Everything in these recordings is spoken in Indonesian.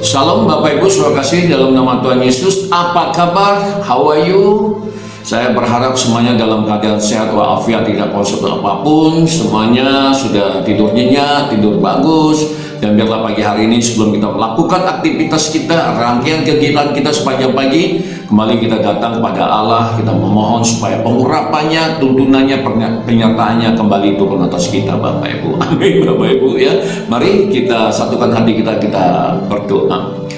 Shalom Bapak Ibu, saudara kasih dalam nama Tuhan Yesus. Apa kabar? How are you? Saya berharap semuanya dalam keadaan sehat walafiat, tidak positif apapun. Semuanya sudah tidur nyenyak, tidur bagus. Dan biarlah pagi hari ini sebelum kita melakukan aktivitas kita, rangkaian kegiatan kita sepanjang pagi, kembali kita datang kepada Allah. Kita memohon supaya pengurapannya, tuntunannya, penyertaannya kembali turun atas kita Bapak Ibu. Amin Bapak Ibu ya. Mari kita satukan hati kita berdoa.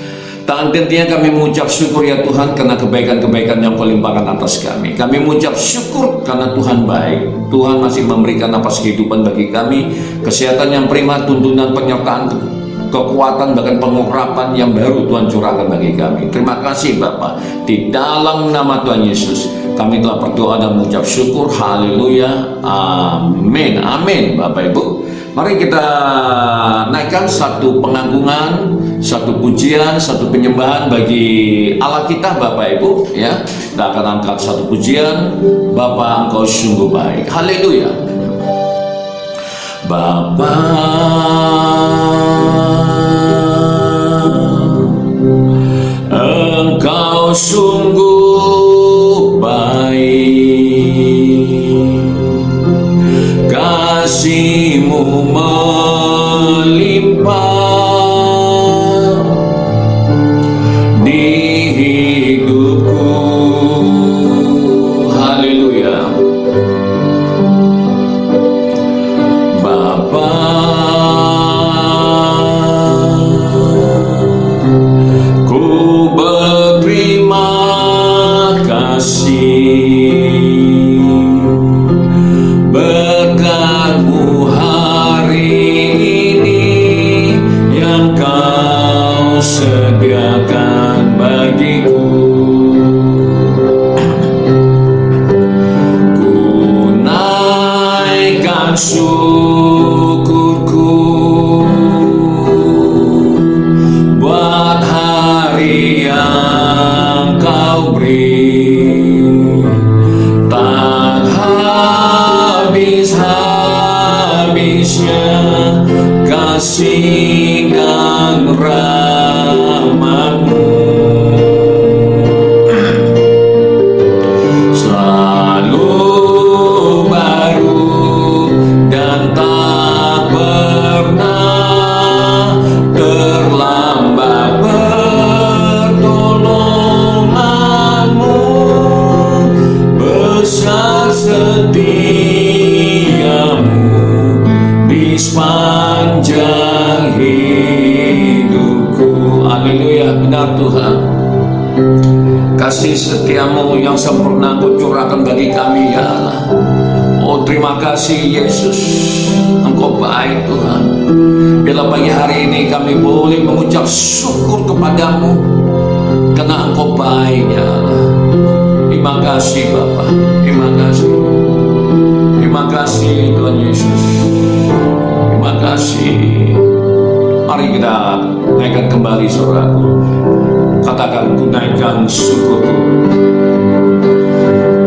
Tak henti-hentinya kami mengucap syukur ya Tuhan karena kebaikan-kebaikan yang kau limpahkan atas kami. Kami mengucap syukur karena Tuhan baik. Tuhan masih memberikan napas kehidupan bagi kami, kesehatan yang prima, tuntunan, penyertaan, kekuatan, bahkan pengurapan yang baru Tuhan curahkan bagi kami. Terima kasih Bapa. Di dalam nama Tuhan Yesus kami telah berdoa dan mengucap syukur. Haleluya. Amin. Amin Bapak Ibu. Mari kita naikkan satu pengagungan, satu pujian, satu penyembahan bagi Allah kita Bapak Ibu ya. Kita akan angkat satu pujian, Bapa Engkau sungguh baik. Haleluya. Bapa Engkau sungguh baik, kasih-Mu melimpah di hidupku. Haleluya. Bapa, ku berterima kasih berkat-Mu hari ini yang Kau sediakan bagiku. Ku naikkan syukurku buat hari yang Kau beri, tak habis-habisnya kasih dan rahmat-Mu. Selalu baru dan tak pernah terlambat pertolongan-Mu. Besar setia-Mu di sepanjang hidupku. Haleluya. Benar Tuhan, kasih setia-Mu yang sempurna Kau curahkan bagi kami ya Allah. Oh terima kasih Yesus, Engkau baik Tuhan. Bila pagi hari ini kami boleh mengucap syukur kepadamu karena Engkau baik ya Allah. Terima kasih Bapa, terima kasih. Terima kasih Tuhan Yesus. Terima kasih. Mari kita naikkan kembali saudaraku. Katakan, ku naikkan syukurku.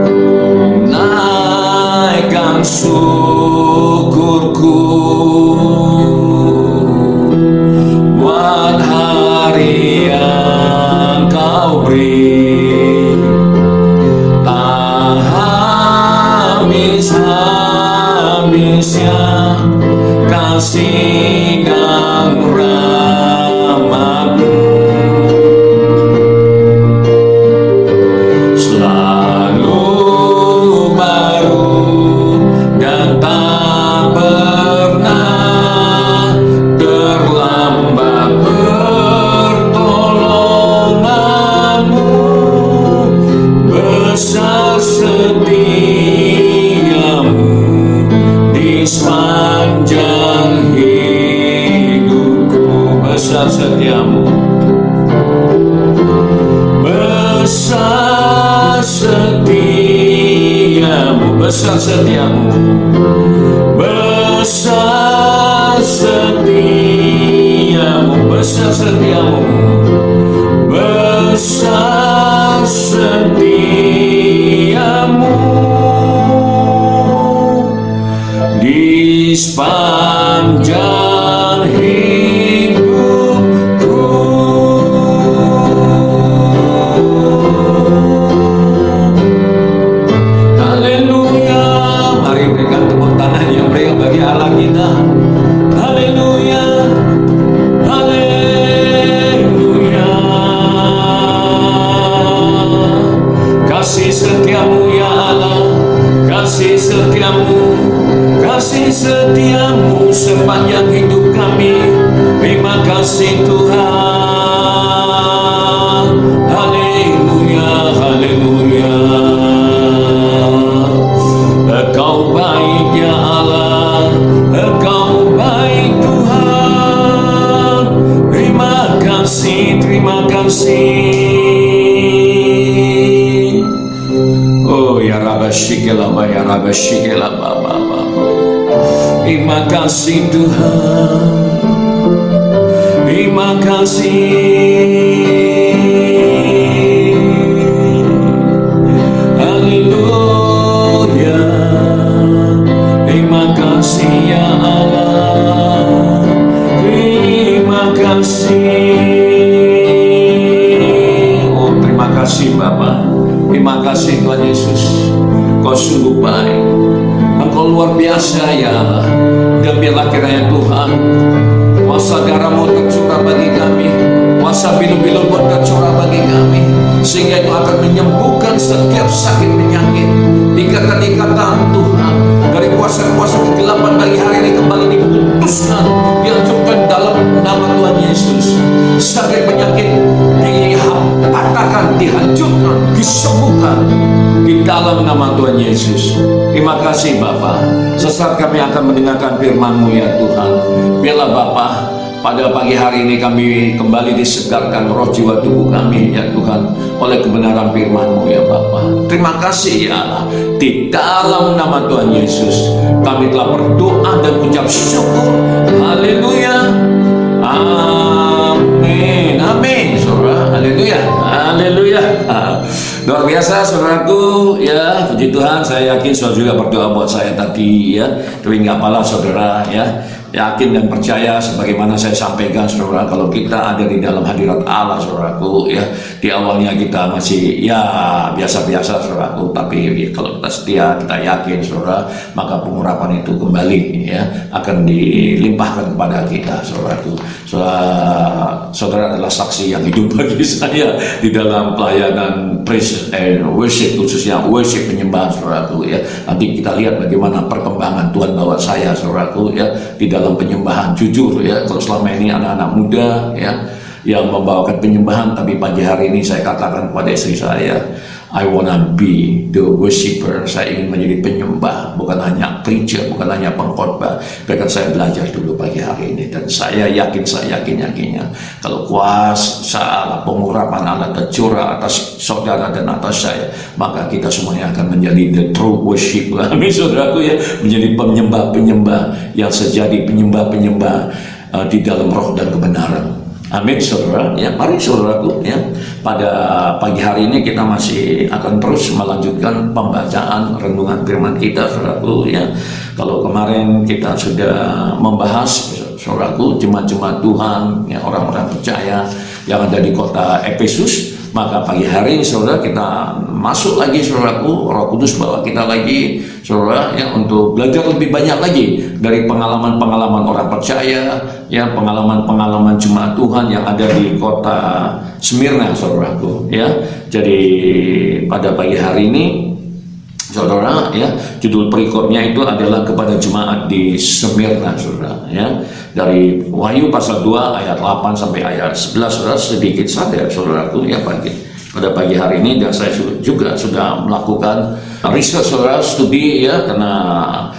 Ku naikkan syukurku buat hari yang Kau beri, tak habis-habisnya kasih dan rahmat-Mu. Selalu baru dan tak pernah terlambat pertolongan-Mu. Besar setia-Mu di sepanjang hidupku. Besar setia-Mu, besar setia-Mu, besar setia-Mu, besar setia-Mu, besar setia-Mu, besar setia-Mu di sepanjang hidupku. kasih, terima kasih. Oh ya Rabba Shikelaba, ya Rabba Shikelaba, terima kasih Tuhan, terima kasih. Haleluya, terima kasih ya Allah, terima kasih. Oh terima kasih Bapa, terima kasih Tuhan Yesus, Kau sungguh baik, Engkau luar biasa ya Allah. Dan biarlah kiranya Tuhan, kuasa darah-Mu tercurah bagi kami, kuasa bilu-bilu tercurah bagi kami, sehingga itu akan menyembuhkan setiap sakit penyakit, ikatan-ikatan Tuhan dari kuasa-kuasa kegelapan bagi hari ini kembali diputuskan, dihancurkan dalam nama Tuhan Yesus. Sakit penyakit dipatahkan, dihancurkan, disembuhkan di dalam nama Tuhan Yesus. Terima kasih Bapa. Sesaat kami akan mendengarkan firman-Mu ya Tuhan. Biarlah Bapa, pada pagi hari ini kami kembali disegarkan roh jiwa tubuh kami ya Tuhan oleh kebenaran firman-Mu ya Bapa. Terima kasih ya Allah. Di dalam nama Tuhan Yesus kami telah berdoa dan ucap syukur. Haleluya. Amin. Amin. Saudara, haleluya. Haleluya. Luar biasa saudaraku ya, puji Tuhan. Saya yakin saudara juga berdoa buat saya tadi ya, tapi nggak apalah saudara ya, yakin dan percaya sebagaimana saya sampaikan saudara, kalau kita ada di dalam hadirat Allah saudaraku ya, di awalnya kita masih ya biasa-biasa saudaraku, tapi kalau kita setia, kita yakin saudara, maka pengurapan itu kembali ya akan dilimpahkan kepada kita saudaraku. Saudara adalah saksi yang hidup bagi saya di dalam pelayanan praise and worship, khususnya worship penyembahan saudaraku ya. Nanti kita lihat bagaimana perkembangan Tuhan bawa saya saudaraku ya di dalam penyembahan. Jujur ya, kalau selama ini anak-anak muda ya yang membawakan penyembahan, tapi pagi hari ini saya katakan kepada istri saya, I wanna be the worshiper. Saya ingin menjadi penyembah, bukan hanya preacher, bukan hanya pengkhotbah. Bahkan saya belajar dulu pagi hari ini, dan saya yakinnya kalau kuasa Allah, pengurapan Allah tercurah atas saudara dan atas saya, maka kita semuanya akan menjadi the true worshiper. Amin saudaraku ya, menjadi penyembah-penyembah yang sejati, penyembah-penyembah di dalam roh dan kebenaran. Amin saudara ya. Mari saudaraku ya, pada pagi hari ini kita masih akan terus melanjutkan pembacaan renungan firman kita saudaraku ya. Kalau kemarin kita sudah membahas saudaraku jemaat-jemaat Tuhan ya, orang-orang percaya yang ada di kota Efesus, maka pagi hari ini saudara kita masuk lagi saudaraku, Roh Kudus bawa kita lagi saudara ya untuk belajar lebih banyak lagi dari pengalaman-pengalaman orang percaya ya, pengalaman-pengalaman jemaat Tuhan yang ada di kota Smyrna saudaraku ya. Jadi pada pagi hari ini saudara ya, judul perikopnya itu adalah kepada jemaat di Smyrna saudara ya. Dari Wahyu pasal 2 ayat 8 sampai ayat 11 saudara, sedikit saja saudaraku ya pada pagi hari ini. Dan saya juga sudah melakukan riset saudara, studi ya, karena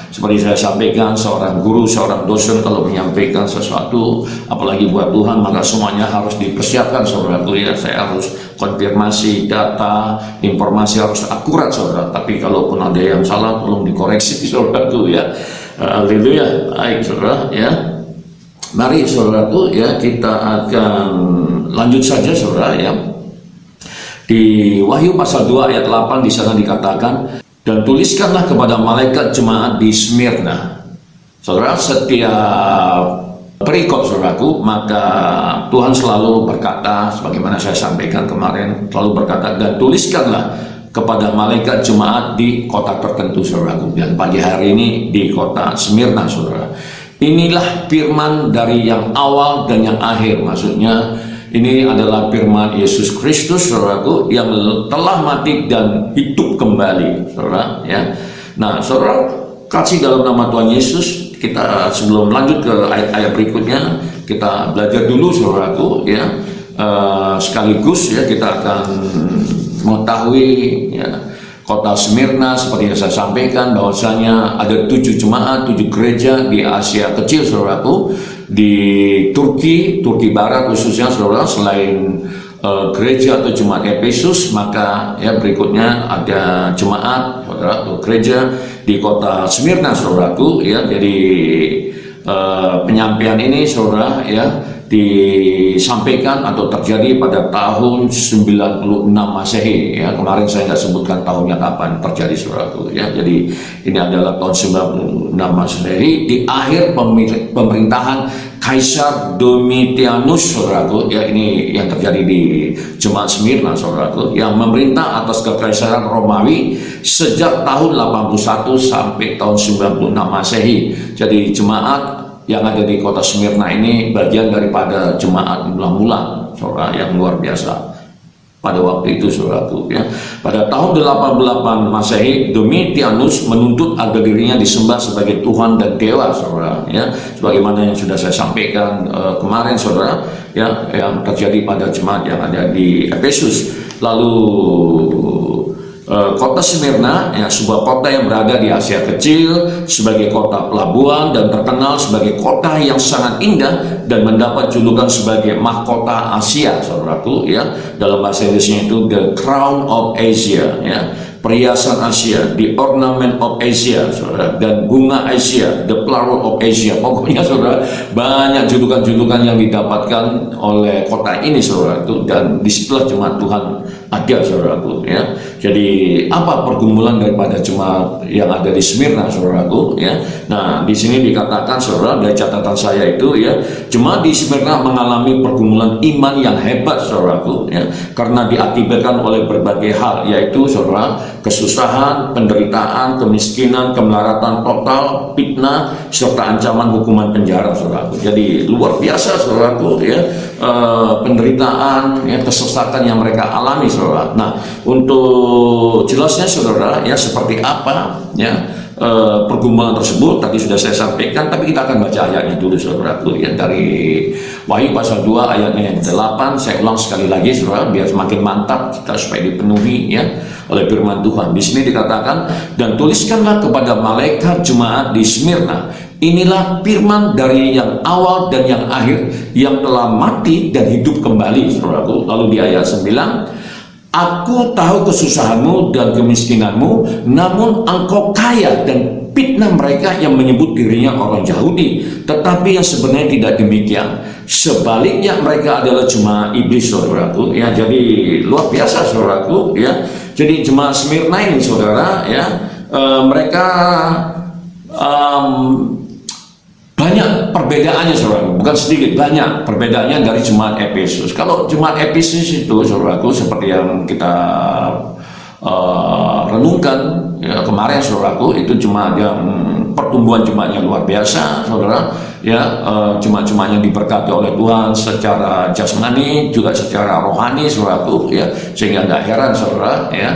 seperti saya sampaikan, seorang guru, seorang dosen kalau menyampaikan sesuatu apalagi buat Tuhan, maka semuanya harus dipersiapkan saudaraku ya. Saya harus konfirmasi data, informasi harus akurat saudara, tapi kalaupun ada yang salah tolong dikoreksi saudaraku ya. Haleluya. Baik saudara ya, mari saudaraku ya, kita akan lanjut saja saudara ya. Di Wahyu pasal 2 ayat 8 di sana dikatakan, dan tuliskanlah kepada malaikat jemaat di Smyrna. Saudara, setiap perikop saudaraku, maka Tuhan selalu berkata, sebagaimana saya sampaikan kemarin, selalu berkata, dan tuliskanlah kepada malaikat jemaat di kota tertentu saudaraku. Dan pagi hari ini di kota Smyrna saudara. Inilah firman dari yang awal dan yang akhir, maksudnya ini adalah firman Yesus Kristus saudaraku, yang telah mati dan hidup kembali saudara ya. Nah saudara kasih dalam nama Tuhan Yesus, kita sebelum lanjut ke ayat-ayat berikutnya, kita belajar dulu saudaraku ya, sekaligus ya kita akan mengetahui ya, kota Smyrna seperti yang saya sampaikan bahwasanya ada 7 jemaat, 7 gereja di Asia Kecil saudaraku. di Turki Barat khususnya saudara, selain gereja atau jemaat Efesus, maka ya berikutnya ada jemaat saudara atau gereja di kota Smyrna saudaraku ya. Jadi penyampaian ini saudara ya disampaikan atau terjadi pada tahun 96 Masehi ya. Kemarin saya nggak sebutkan tahunnya kapan terjadi saudaraku ya. Jadi ini adalah tahun 96 Masehi di akhir pemerintahan Kaisar Domitianus saudaraku ya. Ini yang terjadi di jemaat Smyrna saudaraku, yang memerintah atas kekaisaran Romawi sejak tahun 81 sampai tahun 96 Masehi. Jadi jemaat yang ada di kota Smyrna ini bagian daripada jemaat mula-mula saudara yang luar biasa pada waktu itu saudaraku ya. Pada tahun 88 Masehi, Domitianus menuntut agar dirinya disembah sebagai Tuhan dan Dewa saudara ya, sebagaimana yang sudah saya sampaikan kemarin saudara ya, yang terjadi pada jemaat yang ada di Efesus. Lalu kota Smyrna ya, sebuah kota yang berada di Asia Kecil, sebagai kota pelabuhan dan terkenal sebagai kota yang sangat indah dan mendapat julukan sebagai mahkota Asia saudaraku ya. Dalam bahasa Inggrisnya itu the crown of Asia ya, perhiasan Asia, the ornament of Asia saudara, dan bunga Asia, the flower of Asia. Pokoknya saudara banyak julukan-julukan yang didapatkan oleh kota ini saudara itu, dan disitulah jemaat Tuhan ada saudaraku ya. Jadi apa pergumulan daripada jemaat yang ada di Smyrna saudaraku ya. Nah di sini dikatakan saudara, dari catatan saya itu ya, jemaat di Smyrna mengalami pergumulan iman yang hebat saudaraku ya, karena diakibatkan oleh berbagai hal, yaitu saudara kesusahan, penderitaan, kemiskinan, kemelaratan total, fitnah, serta ancaman hukuman penjara saudaraku. Jadi luar biasa saudaraku ya, penderitaan ya, kesesatan yang mereka alami saudara. Nah untuk jelasnya saudara ya seperti apa ya pergumulan tersebut tadi sudah saya sampaikan, tapi kita akan baca ayatnya dulu saudaraku ya, dari Wahyu pasal 2 ayatnya yang 8. Saya ulang sekali lagi saudara biar semakin mantap kita supaya dipenuhi ya oleh firman Tuhan. Di sini dikatakan, dan tuliskanlah kepada malaikat jemaat di Smyrna, inilah firman dari yang awal dan yang akhir, yang telah mati dan hidup kembali saudaraku. Lalu di ayat 9, aku tahu kesusahanmu dan kemiskinanmu, namun engkau kaya, dan fitnah mereka yang menyebut dirinya orang Yahudi, tetapi yang sebenarnya tidak demikian. Sebaliknya mereka adalah jemaat iblis saudaraku ya. Jadi luar biasa saudaraku ya. Jadi jemaat Smyrna ini saudara ya, mereka banyak perbedaannya saudara, bukan sedikit, banyak perbedaannya dari jemaat Efesus. Kalau jemaat Efesus itu saudaraku seperti yang kita renungkan ya, kemarin saudaraku, itu jemaat yang pertumbuhan jemaatnya luar biasa saudara ya, jemaat-jemaat yang diberkati oleh Tuhan secara jasmani juga secara rohani saudaraku ya, sehingga nggak heran saudara ya,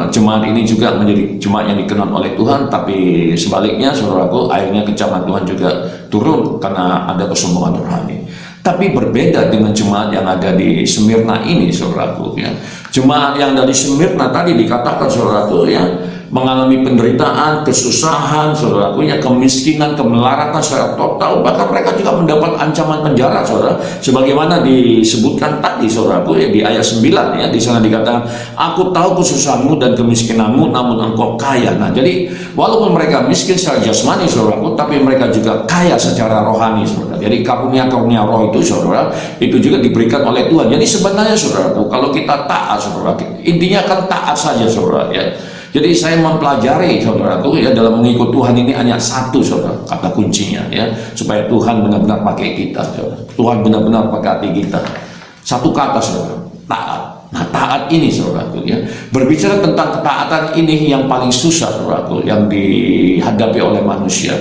jemaat ini juga menjadi jemaat yang dikenal oleh Tuhan. Tapi sebaliknya saudaraku, akhirnya kecaman Tuhan juga turun karena ada kesombongan rohani. Tapi berbeda dengan jemaat yang ada di Smyrna ini saudaraku ya. Jemaat yang dari Smyrna tadi dikatakan saudaraku ya, mengalami penderitaan, kesusahan saudaraku ya, kemiskinan, kemelaratan secara total, bahkan mereka juga mendapat ancaman penjara saudara, sebagaimana disebutkan tadi saudaraku ya di ayat 9 ya. Di sana dikatakan, aku tahu kesusahanmu dan kemiskinanmu, namun engkau kaya. Nah jadi walaupun mereka miskin secara jasmani saudaraku, tapi mereka juga kaya secara rohani saudara. Jadi karunia-karunia roh itu saudara, itu juga diberikan oleh Tuhan. Jadi sebenarnya saudaraku, kalau kita taat saudara, intinya kan taat saja saudara ya. Jadi saya mempelajari saudaraku ya, dalam mengikut Tuhan ini hanya satu saudara kata kuncinya ya, supaya Tuhan benar-benar pakai kita saudara. Tuhan benar-benar pakai hati kita. Satu kata saudara, taat. Nah taat ini saudaraku ya, berbicara tentang ketaatan ini yang paling susah saudaraku, yang dihadapi oleh manusia.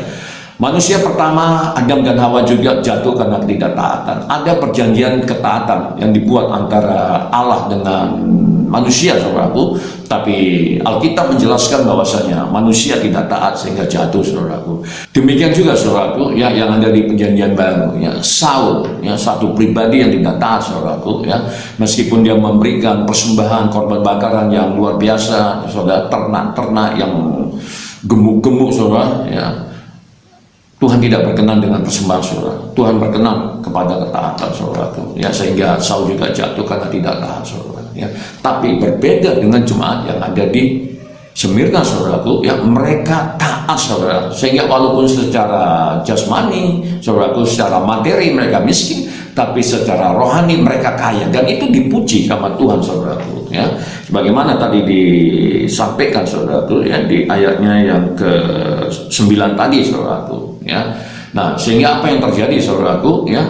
Manusia pertama, Adam dan Hawa juga jatuh karena ketidaktaatan. Ada perjanjian ketaatan yang dibuat antara Allah dengan manusia saudaraku, tapi Alkitab menjelaskan bahwasanya manusia tidak taat sehingga jatuh saudaraku. Demikian juga saudaraku ya, yang ada di perjanjian baru ya, Saul ya, satu pribadi yang tidak taat saudaraku ya, meskipun dia memberikan persembahan korban bakaran yang luar biasa saudara, ternak-ternak yang gemuk-gemuk saudara ya, Tuhan tidak berkenan dengan persembahan, saudara. Tuhan berkenan kepada ketaatan, saudaraku. Ya, sehingga Saul juga jatuh karena tidak taat, saudara. Ya, tapi berbeda dengan jemaat yang ada di Smyrna, saudaraku. Ya, mereka taat, saudara. Sehingga walaupun secara jasmani, saudaraku, secara materi mereka miskin, tapi secara rohani mereka kaya, dan itu dipuji sama Tuhan, saudaraku. Ya, sebagaimana tadi disampaikan, saudaraku, ya, di ayatnya yang ke-9 tadi, saudaraku. Ya, nah, sehingga apa yang terjadi, saudaraku? Ya,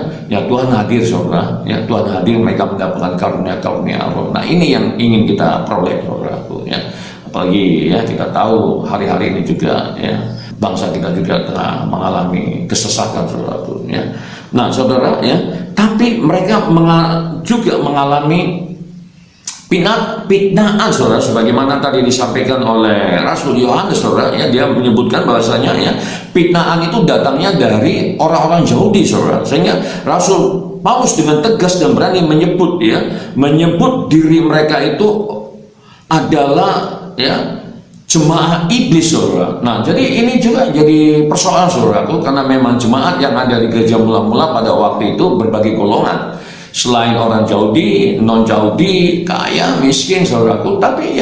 Tuhan hadir, saudara. Ya, Tuhan hadir, mereka mendapatkan karunia roh. Nah, ini yang ingin kita peroleh, saudaraku. Ya, apalagi ya kita tahu hari-hari ini juga ya bangsa kita juga telah mengalami kesesatan, saudaraku. Ya, nah, saudara, ya, tapi mereka juga mengalami fitnaan, saudara, sebagaimana tadi disampaikan oleh Rasul Yohanes, saudara. Ya, dia menyebutkan bahwasanya ya fitnaan itu datangnya dari orang-orang Yahudi, saudara. Sehingga Rasul Paulus dengan tegas dan berani menyebut diri mereka itu adalah ya jemaat iblis, saudara. Nah, jadi ini juga jadi persoalan, saudaraku, karena memang jemaat yang ada di gereja mula-mula pada waktu itu berbagai golongan. Selain orang Yahudi, non-Yahudi, kaya, miskin, saudaraku. Tapi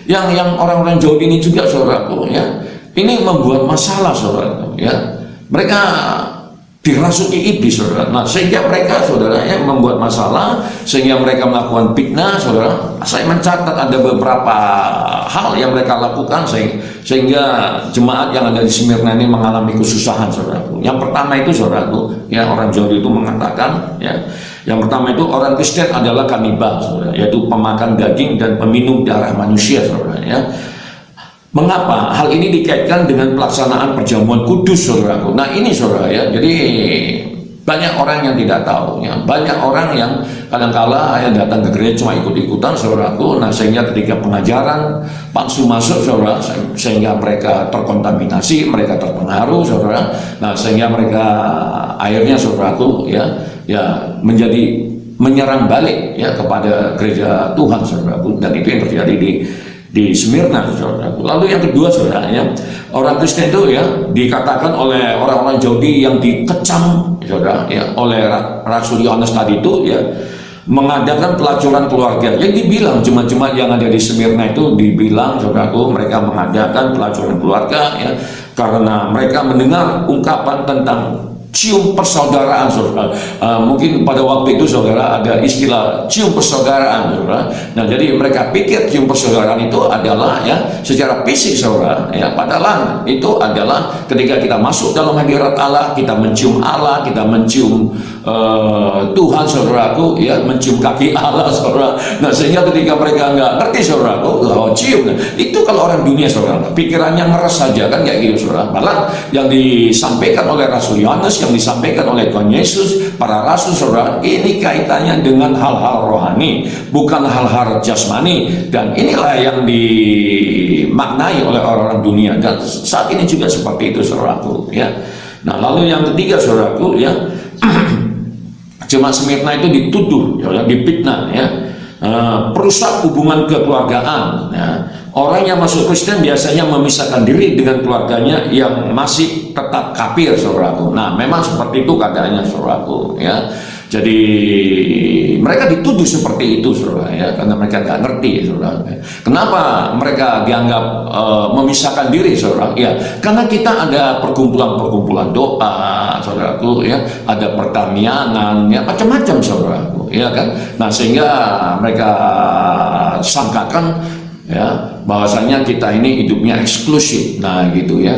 yang orang-orang Yahudi ini juga, saudaraku, ya, ini membuat masalah, saudaraku. Ya, mereka dirasuki iblis, saudara. Nah, sehingga mereka, saudara, ya, membuat masalah, sehingga mereka melakukan fitnah, saudara. Saya mencatat ada beberapa hal yang mereka lakukan sehingga jemaat yang ada di Smyrna ini mengalami kesusahan, saudaraku. Yang pertama itu, saudaraku, ya, orang Yahudi itu mengatakan, ya, yang pertama itu orang Kristen adalah kanibal, saudara, yaitu pemakan daging dan peminum darah manusia, saudara. Ya, mengapa hal ini dikaitkan dengan pelaksanaan perjamuan kudus, saudaraku? Nah, ini, saudara, ya, jadi banyak orang yang tidak tahu, ya, banyak orang yang kadang-kala yang datang ke gereja cuma ikut-ikutan, saudaraku. Nah, sehingga ketika pengajaran palsu masuk, saudara, sehingga mereka terkontaminasi, mereka terpengaruh, saudara. Nah, sehingga mereka akhirnya, saudaraku, ya menjadi menyerang balik ya kepada gereja Tuhan, saudaraku. Dan itu yang terjadi di Smyrna, saudaraku. Lalu yang kedua, saudara, ya, orang Kristen itu ya dikatakan oleh orang-orang Yahudi yang dikecam, saudara, ya, oleh Rasul Yohanes tadi itu ya mengadakan pelacuran keluarga. Yang dibilang cuma yang ada di Smyrna itu dibilang, saudaraku, mereka mengadakan pelacuran keluarga ya karena mereka mendengar ungkapan tentang cium persaudaraan, saudara. Mungkin pada waktu itu, saudara, ada istilah cium persaudaraan, saudara. Nah, jadi mereka pikir cium persaudaraan itu adalah ya secara fisik, saudara. Ya, padahal itu adalah ketika kita masuk dalam hadirat Allah, kita mencium Allah, kita mencium Tuhan, saudaraku, ya, mencium kaki Allah, saudara. Nah, sehingga ketika mereka nggak ngerti, saudaraku, cium, nah, itu kalau orang dunia, saudara, pikirannya ngeres saja kan kayak gitu, saudara. Malah yang disampaikan oleh Rasul Yohanes, yang disampaikan oleh Tuhan Yesus, para rasul, saudara, ini kaitannya dengan hal-hal rohani, bukan hal-hal jasmani. Dan inilah yang dimaknai oleh orang-orang dunia, dan saat ini juga seperti itu, saudaraku, ya. Nah, lalu yang ketiga, saudaraku, ya, jemaat Smyrna itu dituduh, ya, difitnah, ya, perusak hubungan kekeluargaan. Ya. Orang yang masuk Kristen biasanya memisahkan diri dengan keluarganya yang masih tetap kafir, saudaraku. Nah, memang seperti itu keadaannya, saudaraku, ya. Jadi mereka dituduh seperti itu, saudara, ya, karena mereka nggak ngerti, saudara. Kenapa mereka dianggap memisahkan diri, saudara? Ya, karena kita ada perkumpulan doa, saudaraku, ya, ada pertanianan, ya, macam-macam, saudaraku, ya kan. Nah, sehingga mereka sangkakan ya bahwasanya kita ini hidupnya eksklusif, nah gitu ya,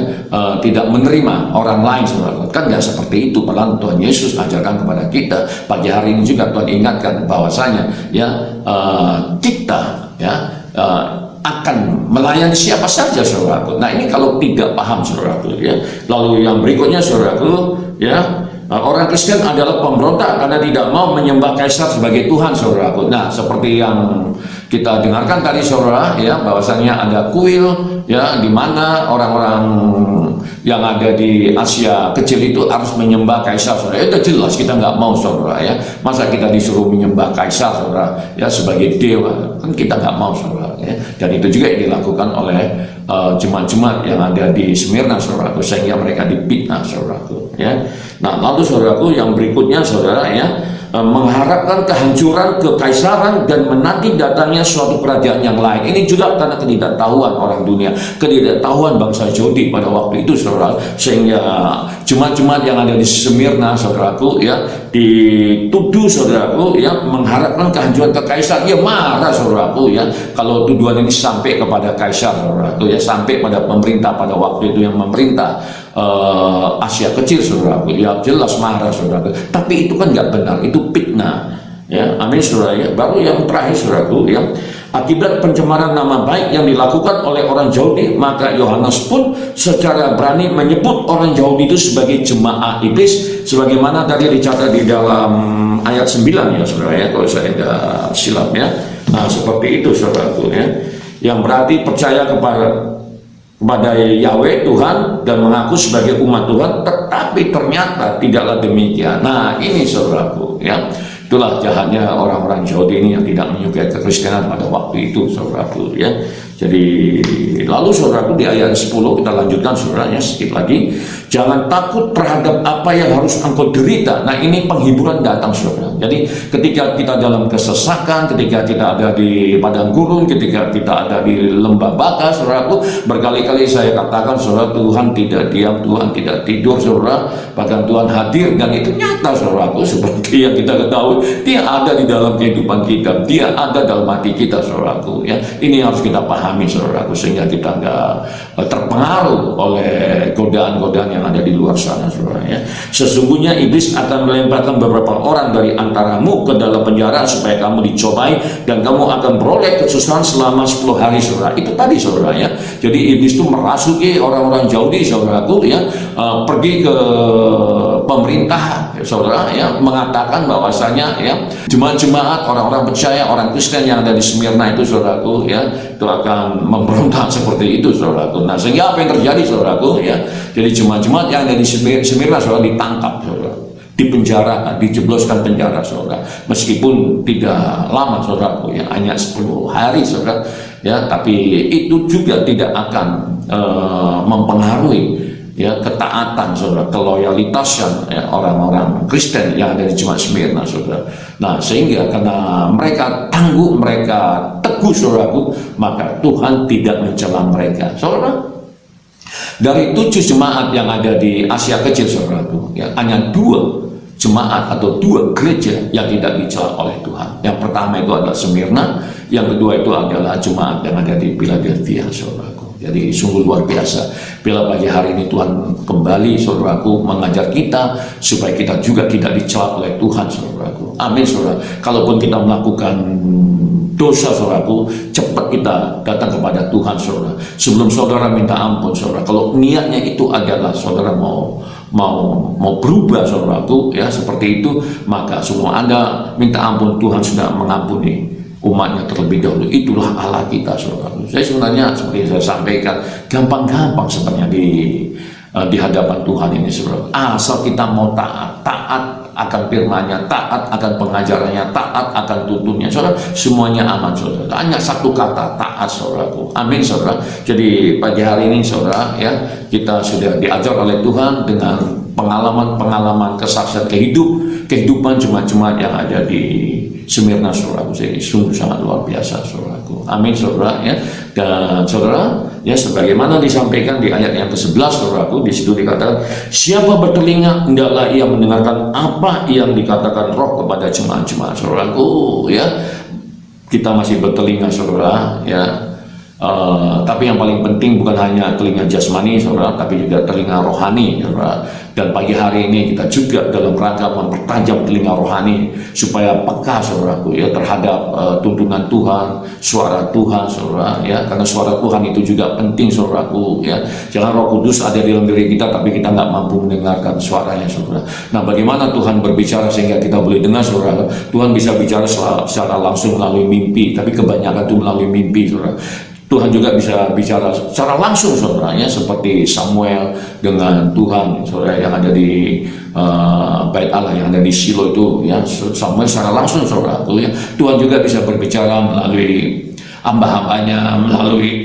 tidak menerima orang lain, saudara. Kan nggak seperti itu. Padahal Tuhan Yesus ajarkan kepada kita pagi hari ini juga, Tuhan ingatkan bahwasanya ya kita ya akan melayani siapa saja, saudaraku. Nah, ini kalau tidak paham, saudaraku, ya. Lalu yang berikutnya, saudaraku, ya, orang Kristen adalah pemberontak karena tidak mau menyembah kaisar sebagai Tuhan, saudaraku. Nah, seperti yang kita dengarkan tadi, saudara, ya, bahwasanya ada kuil, ya, di mana orang-orang yang ada di Asia kecil itu harus menyembah kaisar, saudara. Itu jelas kita nggak mau, saudara, ya. Masa kita disuruh menyembah kaisar, saudara, ya, sebagai dewa, kan kita nggak mau, saudara, ya. Dan itu juga yang dilakukan oleh jemaat-jemaat yang ada di Smyrna, saudaraku, sehingga mereka dipitnah, saudaraku, ya. Nah, lalu saudaraku yang berikutnya, saudara, ya, mengharapkan kehancuran kekaisaran dan menanti datangnya suatu kerajaan yang lain. Ini juga karena ketidaktahuan orang dunia, ketidaktahuan bangsa Yahudi pada waktu itu, saudara, sehingga jemaat-jemaat yang ada di Smyrna, saudaraku, ya, dituduh, saudaraku, ya, mengharapkan kehancuran kekaisaran. Ya, marah, saudaraku, ya, kalau tuduhan ini sampai kepada kaisar, saudaraku, ya, sampai pada pemerintah pada waktu itu yang memerintah Asia kecil, saudaraku, ya, jelas marah, saudaraku. Tapi itu kan nggak benar, itu fitnah, ya. Amin, saudara, ya. Baru yang terakhir, saudaraku, ya, akibat pencemaran nama baik yang dilakukan oleh orang Yahudi, maka Yohanes pun secara berani menyebut orang Yahudi itu sebagai jemaah iblis, sebagaimana tadi dicatat di dalam ayat 9, ya, saudara, ya, kalau saya tidak silap, ya. Nah, seperti itu, saudaraku, ya, yang berarti percaya kepada Yahweh Tuhan dan mengaku sebagai umat Tuhan, tetapi ternyata tidaklah demikian. Nah, ini, saudaraku, ya, itulah jahatnya orang-orang Yahudi ini yang tidak menyukai kekristenan pada waktu itu, saudaraku, ya. Jadi lalu, saudaraku, di ayat 10 kita lanjutkan, saudaranya, sedikit lagi. Jangan takut terhadap apa yang harus engkau derita. Nah, ini penghiburan datang, saudara. Jadi ketika kita dalam kesesakan, ketika kita ada di padang gurun, ketika kita ada di lembah baka, saudaraku, berkali-kali saya katakan, saudara, Tuhan tidak diam, Tuhan tidak tidur, saudara. Bahkan Tuhan hadir, dan itu nyata, saudaraku, seperti yang kita ketahui, Dia ada di dalam kehidupan kita, Dia ada dalam hati kita, saudaraku, ya. Ini harus kita pahami, saudaraku, sehingga kita nggak terpengaruh oleh godaan-godaan yang ada di luar sana, saudara, ya. Sesungguhnya iblis akan melemparkan beberapa orang dari antaramu ke dalam penjara supaya kamu dicobai dan kamu akan beroleh kesusahan selama 10 hari, saudara. Itu tadi, saudara, ya. Jadi iblis itu merasuki orang-orang Yahudi, saudaraku, ya, pergi ke pemerintah, saudara, ya, mengatakan bahwasanya, ya, jemaat-jemaat, orang-orang percaya, orang Kristen yang ada di Smyrna itu, saudaraku, ya, itu akan memberontak seperti itu, saudaraku. Nah, sehingga apa yang terjadi, saudaraku, ya, jadi jemaat-jemaat yang ada di Smyrna, saudara, ditangkap, saudara, dipenjarakan, dijebloskan penjara, saudara, meskipun tidak lama, saudaraku, ya, hanya 10 hari, saudara, ya, tapi itu juga tidak akan mempengaruhi, ya, ketaatan, saudara, keloyalitasan, ya, orang-orang Kristen yang ada di jemaat Smyrna, saudara. Nah, sehingga karena mereka tangguh, mereka teguh, saudaraku, maka Tuhan tidak mencela mereka, saudara. Dari 7 jemaat yang ada di Asia kecil, saudaraku, ya, hanya 2 jemaat atau 2 gereja yang tidak dicela oleh Tuhan. Yang pertama itu adalah Smyrna, yang kedua itu adalah jemaat yang ada di Philadelphia, saudaraku. Jadi sungguh luar biasa bila pagi hari ini Tuhan kembali, saudaraku, mengajar kita supaya kita juga tidak dicela oleh Tuhan, saudaraku. Amin, saudara. Kalaupun kita melakukan dosa, saudaraku, cepat kita datang kepada Tuhan, saudara. Sebelum saudara minta ampun, saudara, kalau niatnya itu adalah saudara mau berubah, saudaraku, ya, seperti itu, maka semua Anda minta ampun, Tuhan sudah mengampuni umatnya terlebih dahulu. Itulah Allah kita, saudara. Saya sebenarnya seperti yang saya sampaikan, gampang-gampang sebenarnya di hadapan Tuhan ini, saudara. Asal kita mau taat akan firman-Nya, taat akan pengajarannya, taat akan tuntunnya, saudara, semuanya aman, saudara. Hanya satu kata, taat, saudaraku. Amin, saudara. Jadi pagi hari ini, saudara, ya, kita sudah diajar oleh Tuhan dengan pengalaman-pengalaman kesaksian kehidupan jemaat-jemaat yang ada di Smyrna, saudaraku. Jadi sungguh sangat luar biasa, saudaraku. Amin, saudara, ya. Dan saudara, ya, sebagaimana disampaikan di ayat yang ke-11, saudaraku, di situ dikatakan, siapa bertelinga hendaklah ia mendengarkan apa yang dikatakan Roh kepada jemaat-jemaat, saudaraku, ya. Kita masih bertelinga, saudara, ya. Tapi yang paling penting bukan hanya telinga jasmani, saudara, tapi juga telinga rohani, saudara. Dan pagi hari ini kita juga dalam rangka mempertajam telinga rohani supaya peka, saudaraku, ya, terhadap tuntunan Tuhan, suara Tuhan, saudara, ya, karena suara Tuhan itu juga penting, saudaraku, ya. Jangan Roh Kudus ada di dalam diri kita tapi kita nggak mampu mendengarkan suaranya, saudara. Nah, bagaimana Tuhan berbicara sehingga kita boleh dengar, saudara? Tuhan bisa bicara secara langsung melalui mimpi, tapi kebanyakan itu melalui mimpi, saudara. Tuhan juga bisa bicara secara langsung saudara, ya, seperti Samuel dengan Tuhan, saudara, yang ada di bait Allah, yang ada di Shilo itu, ya, Samuel secara langsung saudara, ya. Tuhan juga bisa berbicara melalui hamba-hambanya, melalui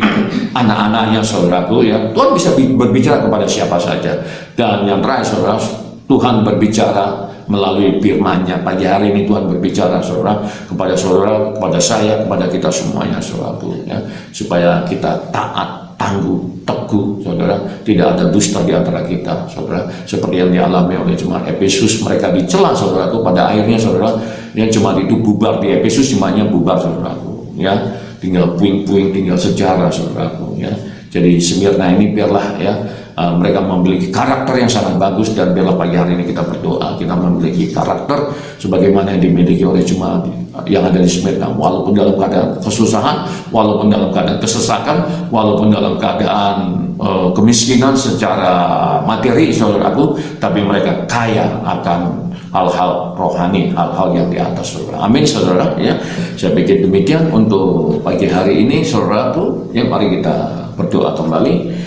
anak-anaknya saudaraku, ya. Tuhan bisa berbicara kepada siapa saja. Dan yang terakhir saudara, Tuhan berbicara melalui firman-Nya. Pagi hari ini Tuhan berbicara saudara, kepada saya, kepada kita semuanya saudaraku, ya, supaya kita taat, tangguh, teguh saudara, tidak ada dusta di antara kita saudara, seperti yang dialami oleh jemaat Efesus. Mereka dicela saudaraku, pada akhirnya saudara, yang jemaat itu bubar di Efesus, jemaatnya bubar saudaraku, ya, tinggal puing-puing, tinggal sejarah saudaraku, ya. Jadi Smyrna ini biarlah, ya, mereka memiliki karakter yang sangat bagus, dan biarlah pagi hari ini kita berdoa kita memiliki karakter sebagaimana yang dimiliki oleh jemaat yang ada di Smyrna, walaupun dalam keadaan kesusahan, walaupun dalam keadaan kesesakan, walaupun dalam keadaan kemiskinan secara materi saudaraku, tapi mereka kaya akan hal-hal rohani, hal-hal yang di atas saudara. Amin saudara, ya. Saya pikir demikian untuk pagi hari ini saudaraku, ya, mari kita berdoa kembali.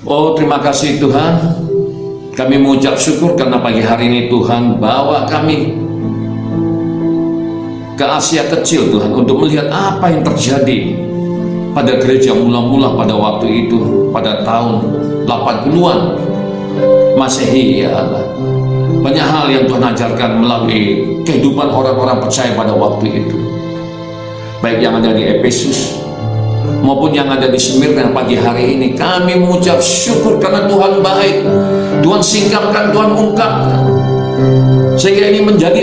Oh, terima kasih Tuhan, kami mengucap syukur karena pagi hari ini Tuhan bawa kami ke Asia kecil Tuhan, untuk melihat apa yang terjadi pada gereja mula-mula pada waktu itu, pada tahun 80-an Masehi, ya Allah. Banyak hal yang Tuhan ajarkan melalui kehidupan orang-orang percaya pada waktu itu, baik yang ada di Efesus maupun yang ada di Smyrna. Pagi hari ini kami mengucap syukur karena Tuhan baik, Tuhan singkapkan, Tuhan ungkapkan, sehingga ini menjadi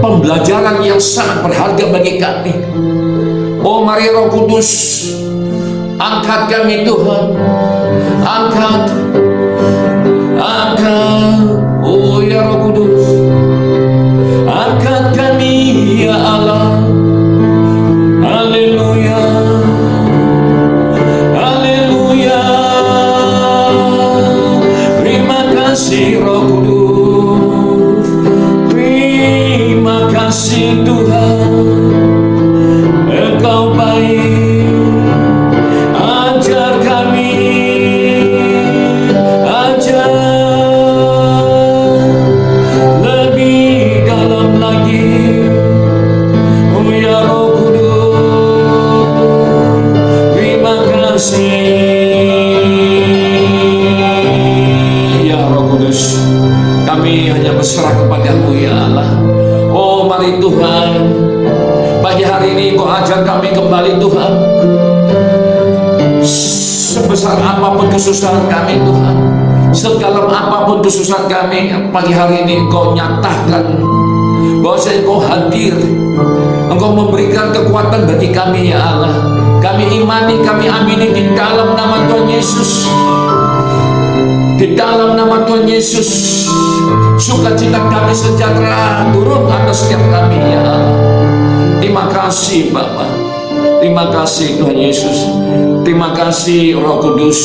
pembelajaran yang sangat berharga bagi kami. Oh, mari Roh Kudus angkat kami Tuhan, angkat, oh ya Roh Kudus, angkat kami ya Allah. Haleluya, haleluya. Terima kasih Roh Kudus, terima kasih Tuhan, Engkau baik. Ajar kami, ajar lebih dalam lagi, oh ya Roh ya Roh Kudus, kami hanya berserah kepada-Mu ya Allah. Oh mari Tuhan, pagi hari ini Kau ajar kami kembali Tuhan. Sebesar apapun kesusahan kami Tuhan, sedalam apapun kesusahan kami, pagi hari ini Kau nyatakan bahwa Engkau hadir, Engkau memberikan kekuatan bagi kami ya Allah. Kami imani, kami amini di dalam nama Tuhan Yesus. Di dalam nama Tuhan Yesus, sukacita kami sejahtera turun atas setiap kami ya Allah. Terima kasih Bapa, terima kasih Tuhan Yesus, terima kasih Roh Kudus.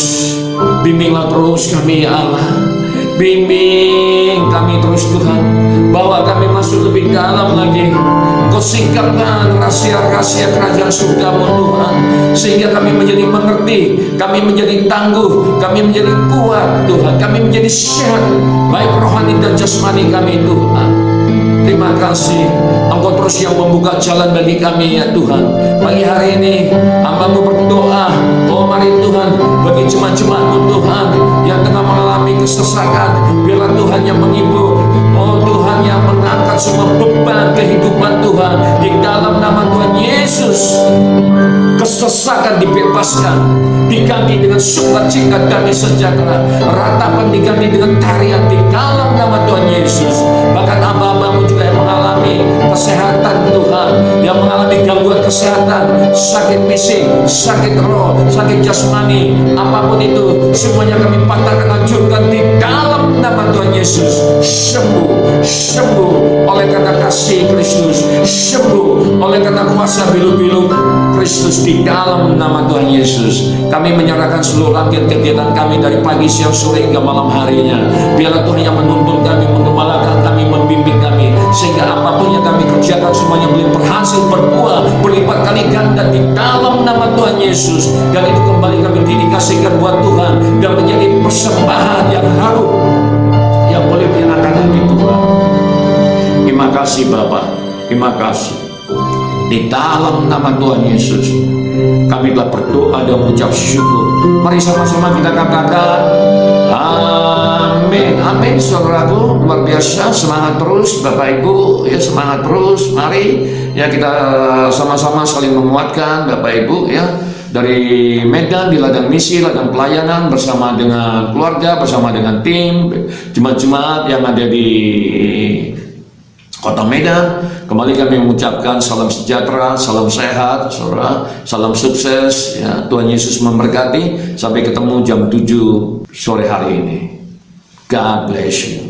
Bimbinglah terus kami ya Allah, bimbing kami terus Tuhan, bawa kami masuk lebih dalam lagi. Kau singkapkan rahasia-rahasia kerajaan surga-Mu Tuhan, sehingga kami menjadi mengerti, kami menjadi tangguh, kami menjadi kuat Tuhan, kami menjadi sehat baik rohani dan jasmani kami Tuhan. Terima kasih, Engkau terus yang membuka jalan bagi kami ya Tuhan. Pagi hari ini hamba-Mu berdoa, oh mari Tuhan, bagi jemaat-jemaat-Mu Tuhan yang tengah mengalami kesesakan, biarlah Tuhan yang menghibur, oh Tuhan yang mengangkat semua beban kehidupan Tuhan di dalam nama Tuhan Yesus. Kesesakan dibebaskan, diganti dengan sukacita damai sejahtera, ratapan diganti dengan tarian di dalam nama Tuhan Yesus. Bahkan hamba-hamba-Mu juga yang mengalami kesehatan Tuhan, yang mengalami gangguan kesehatan, sakit fisik, sakit roh, sakit jasmani, apapun itu, semuanya kami patahkan, hancurkan di dalam nama Tuhan Yesus. Sembuh, sembuh oleh karena kasih Kristus, sembuh oleh karena kuasa bilu-bilu Kristus di dalam nama Tuhan Yesus. Kami menyerahkan seluruh rangkaian kegiatan kami dari pagi, siang, sore hingga malam harinya. Biarlah Tuhan yang menuntun kami, menggembalakan kami, membimbing kami, sehingga apapun yang kami kerjakan semuanya boleh berhasil, berbuah, berlipat kali ganda di dalam nama Tuhan Yesus. Dan itu kembali kami dedikasikan buat Tuhan dan menjadi persembahan yang harum yang boleh menyenangkan hati Tuhan. Terima kasih Bapa, terima kasih. Di dalam nama Tuhan Yesus kami telah berdoa dan mengucap syukur. Mari sama-sama kita katakan amin, amin. Saudaraku, luar biasa, semangat terus Bapak Ibu ya, semangat terus. Mari ya kita sama-sama saling menguatkan Bapak Ibu ya, dari Medan di ladang misi, ladang pelayanan, bersama dengan keluarga, bersama dengan tim jemaat-jemaat yang ada di Kota Medan. Kembali kami mengucapkan salam sejahtera, salam sehat, saudara, salam sukses ya. Tuhan Yesus memberkati. Sampai ketemu jam 7 sore hari ini. God bless you.